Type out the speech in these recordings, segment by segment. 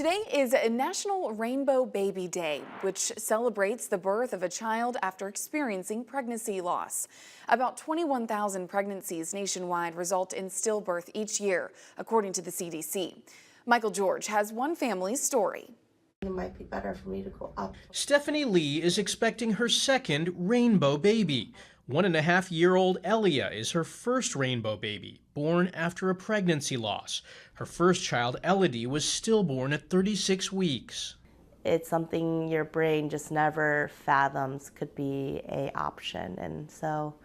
Today is National Rainbow Baby Day, which celebrates the birth of a child after experiencing pregnancy loss. About 21,000 pregnancies nationwide result in stillbirth each year, according to the CDC. Michael George has one family's story. It might be better for me to go up. Stephanie Lee is expecting her second rainbow baby. 1.5-year-old Elia is her first rainbow baby, born after a pregnancy loss. Her first child, Elodie, was stillborn at 36 weeks. It's something your brain just never fathoms could be an option. And so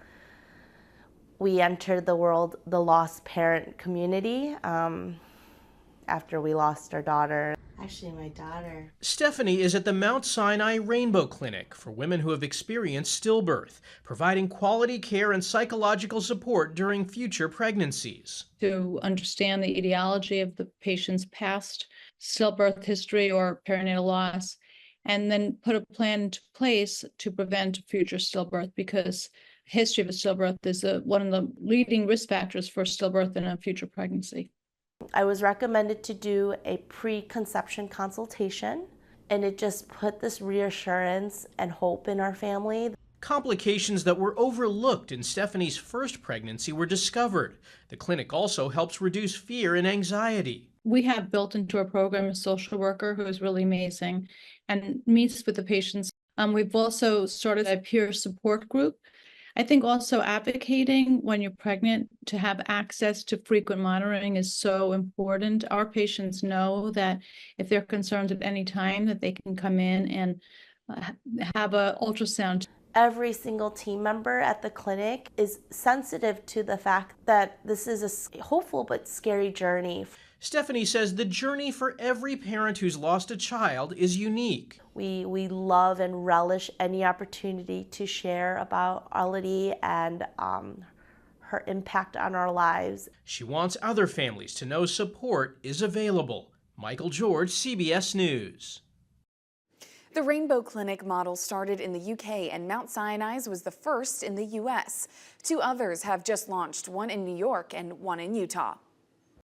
we entered the lost parent community after we lost our daughter. Actually, my daughter. Stephanie is at the Mount Sinai Rainbow Clinic for women who have experienced stillbirth, providing quality care and psychological support during future pregnancies. To understand the etiology of the patient's past stillbirth history or perinatal loss, and then put a plan into place to prevent future stillbirth, because history of a stillbirth is one of the leading risk factors for stillbirth in a future pregnancy. I was recommended to do a pre-conception consultation, and it just put this reassurance and hope in our family. Complications that were overlooked in Stephanie's first pregnancy were discovered. The clinic also helps reduce fear and anxiety. We have built into our program a social worker who is really amazing and meets with the patients. We've also started a peer support group. I think also advocating when you're pregnant to have access to frequent monitoring is so important. Our patients know that if they're concerned at any time that they can come in and have an ultrasound. Every single team member at the clinic is sensitive to the fact that this is a hopeful but scary journey. Stephanie says the journey for every parent who's lost a child is unique. We love and relish any opportunity to share about Elodie and her impact on our lives. She wants other families to know support is available. Michael George, CBS News. The Rainbow Clinic model started in the UK, and Mount Sinai's was the first in the US. Two others have just launched, one in New York and one in Utah.